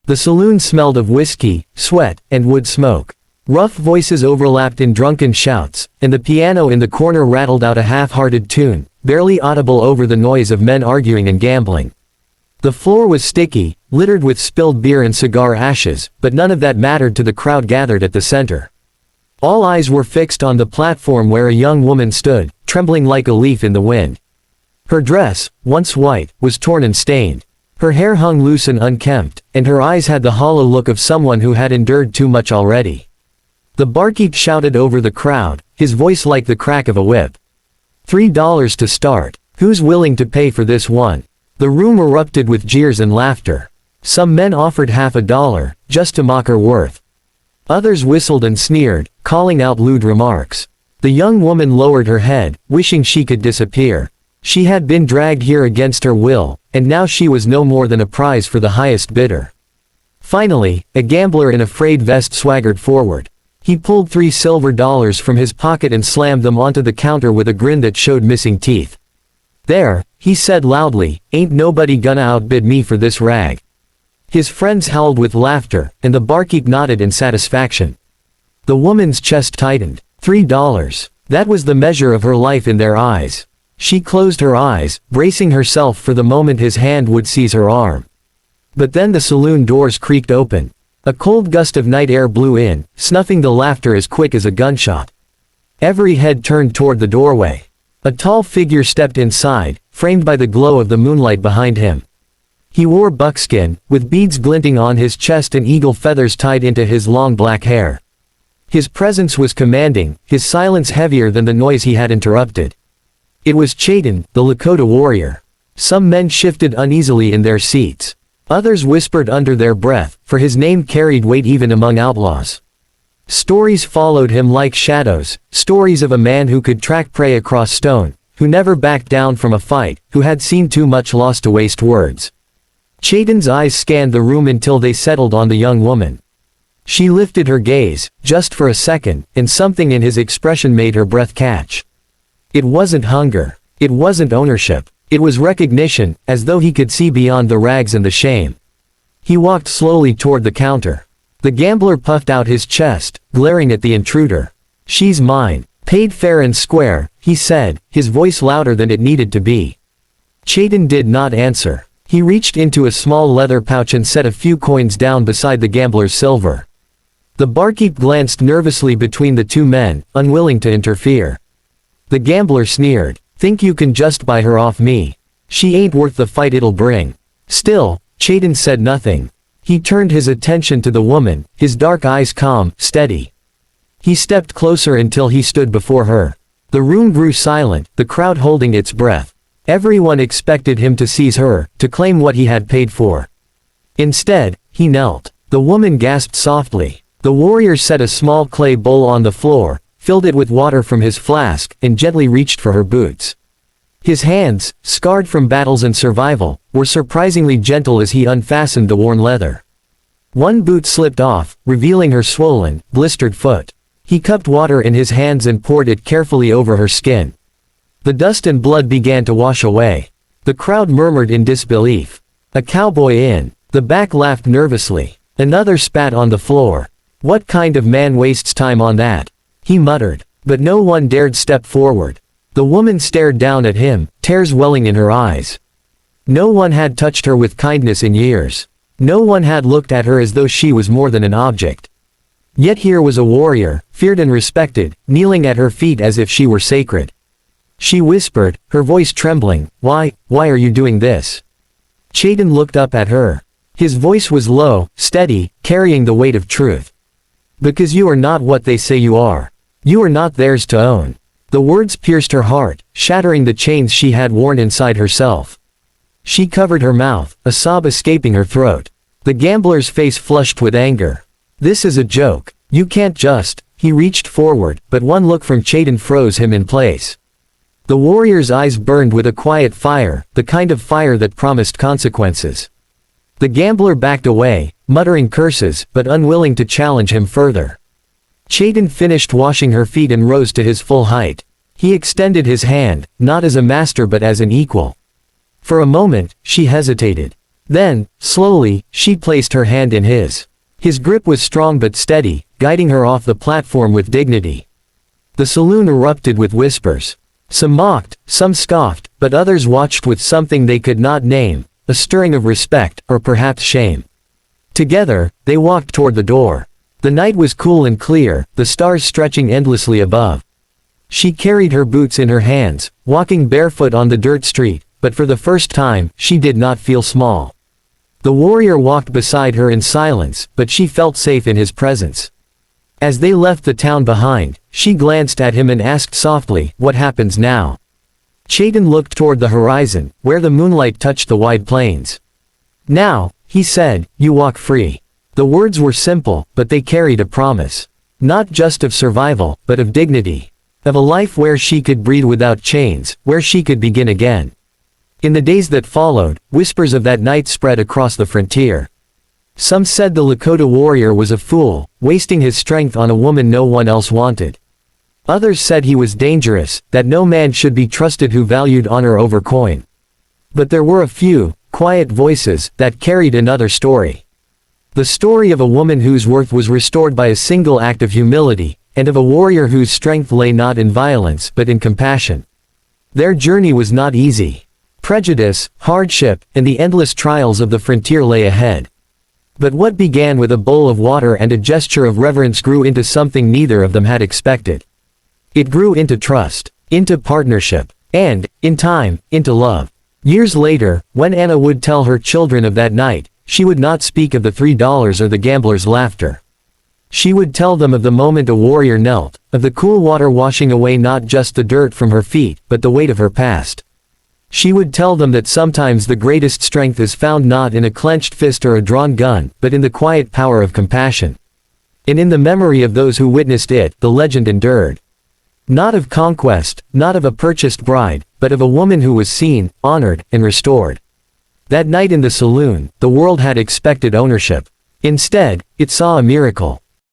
The saloon smelled of whiskey, sweat, and wood smoke. Rough voices overlapped in drunken shouts, and the piano in the corner rattled out a half-hearted tune, barely audible over the noise of men arguing and gambling. The floor was sticky, littered with spilled beer and cigar ashes, but none of that mattered to the crowd gathered at the center. All eyes were fixed on the platform where a young woman stood, trembling like a leaf in the wind. Her dress, once white, was torn and stained. Her hair hung loose and unkempt, and her eyes had the hollow look of someone who had endured too much already. The barkeep shouted over the crowd, his voice like the crack of a whip. $3 to start. Who's willing to pay for this one? The room erupted with jeers and laughter. Some men offered $50, just to mock her worth. Others whistled and sneered, calling out lewd remarks. The young woman lowered her head, wishing she could disappear. She had been dragged here against her will, and now she was no more than a prize for the highest bidder. Finally, a gambler in a frayed vest swaggered forward. He pulled $3 silver from his pocket and slammed them onto the counter with a grin that showed missing teeth. "There," he said loudly, "ain't nobody gonna outbid me for this rag." His friends howled with laughter, and the barkeep nodded in satisfaction. The woman's chest tightened. $3. That was the measure of her life in their eyes. She closed her eyes, bracing herself for the moment his hand would seize her arm. But then the saloon doors creaked open. A cold gust of night air blew in, snuffing the laughter as quick as a gunshot. Every head turned toward the doorway. A tall figure stepped inside, framed by the glow of the moonlight behind him. He wore buckskin, with beads glinting on his chest and eagle feathers tied into his long black hair. His presence was commanding, his silence heavier than the noise he had interrupted. It was Chayton, the Lakota warrior. Some men shifted uneasily in their seats. Others whispered under their breath, for his name carried weight even among outlaws. Stories followed him like shadows, stories of a man who could track prey across stone, who never backed down from a fight, who had seen too much loss to waste words. Chayton's eyes scanned the room until they settled on the young woman. She lifted her gaze, just for a second, and something in his expression made her breath catch. It wasn't hunger. It wasn't ownership. It was recognition, as though he could see beyond the rags and the shame. He walked slowly toward the counter. The gambler puffed out his chest, glaring at the intruder. "She's mine. Paid fair and square," he said, his voice louder than it needed to be. Chayton did not answer. He reached into a small leather pouch and set a few coins down beside the gambler's silver. The barkeep glanced nervously between the two men, unwilling to interfere. The gambler sneered. "Think you can just buy her off me? She ain't worth the fight it'll bring." Still, Chayton said nothing. He turned his attention to the woman, his dark eyes calm, steady. He stepped closer until he stood before her. The room grew silent, the crowd holding its breath. Everyone expected him to seize her, to claim what he had paid for. Instead, he knelt. The woman gasped softly. The warrior set a small clay bowl on the floor, filled it with water from his flask, and gently reached for her boots. His hands, scarred from battles and survival, were surprisingly gentle as he unfastened the worn leather. One boot slipped off, revealing her swollen, blistered foot. He cupped water in his hands and poured it carefully over her skin. The dust and blood began to wash away. The crowd murmured in disbelief. "A cowboy in." The back laughed nervously. Another spat on the floor. "What kind of man wastes time on that?" he muttered. But no one dared step forward. The woman stared down at him, tears welling in her eyes. No one had touched her with kindness in years. No one had looked at her as though she was more than an object. Yet here was a warrior, feared and respected, kneeling at her feet as if she were sacred. She whispered, her voice trembling, why are you doing this?" Chayton looked up at her. His voice was low, steady, carrying the weight of truth. "Because you are not what they say you are. You are not theirs to own." The words pierced her heart, shattering the chains she had worn inside herself. She covered her mouth, a sob escaping her throat. The gambler's face flushed with anger. "This is a joke. You can't just—" He reached forward, but one look from Chayton froze him in place. The warrior's eyes burned with a quiet fire, the kind of fire that promised consequences. The gambler backed away, muttering curses, but unwilling to challenge him further. Chayton finished washing her feet and rose to his full height. He extended his hand, not as a master but as an equal. For a moment, she hesitated. Then, slowly, she placed her hand in his. His grip was strong but steady, guiding her off the platform with dignity. The saloon erupted with whispers. Some mocked, some scoffed, but others watched with something they could not name, a stirring of respect, or perhaps shame. Together, they walked toward the door. The night was cool and clear, the stars stretching endlessly above. She carried her boots in her hands, walking barefoot on the dirt street, but for the first time, she did not feel small. The warrior walked beside her in silence, but she felt safe in his presence. As they left the town behind, she glanced at him and asked softly, "What happens now?" Chayton looked toward the horizon, where the moonlight touched the wide plains. "Now," he said, "you walk free." The words were simple, but they carried a promise. Not just of survival, but of dignity. Of a life where she could breathe without chains, where she could begin again. In the days that followed, whispers of that night spread across the frontier. Some said the Lakota warrior was a fool, wasting his strength on a woman no one else wanted. Others said he was dangerous, that no man should be trusted who valued honor over coin. But there were a few, quiet voices, that carried another story. The story of a woman whose worth was restored by a single act of humility, and of a warrior whose strength lay not in violence but in compassion. Their journey was not easy. Prejudice, hardship, and the endless trials of the frontier lay ahead. But what began with a bowl of water and a gesture of reverence grew into something neither of them had expected. It grew into trust, into partnership, and, in time, into love. Years later, when Anna would tell her children of that night, she would not speak of the $3 or the gambler's laughter. She would tell them of the moment a warrior knelt, of the cool water washing away not just the dirt from her feet, but the weight of her past. She would tell them that sometimes the greatest strength is found not in a clenched fist or a drawn gun, but in the quiet power of compassion. And in the memory of those who witnessed it, the legend endured. Not of conquest, not of a purchased bride, but of a woman who was seen, honored, and restored. That night in the saloon, the world had expected ownership. Instead, it saw a miracle.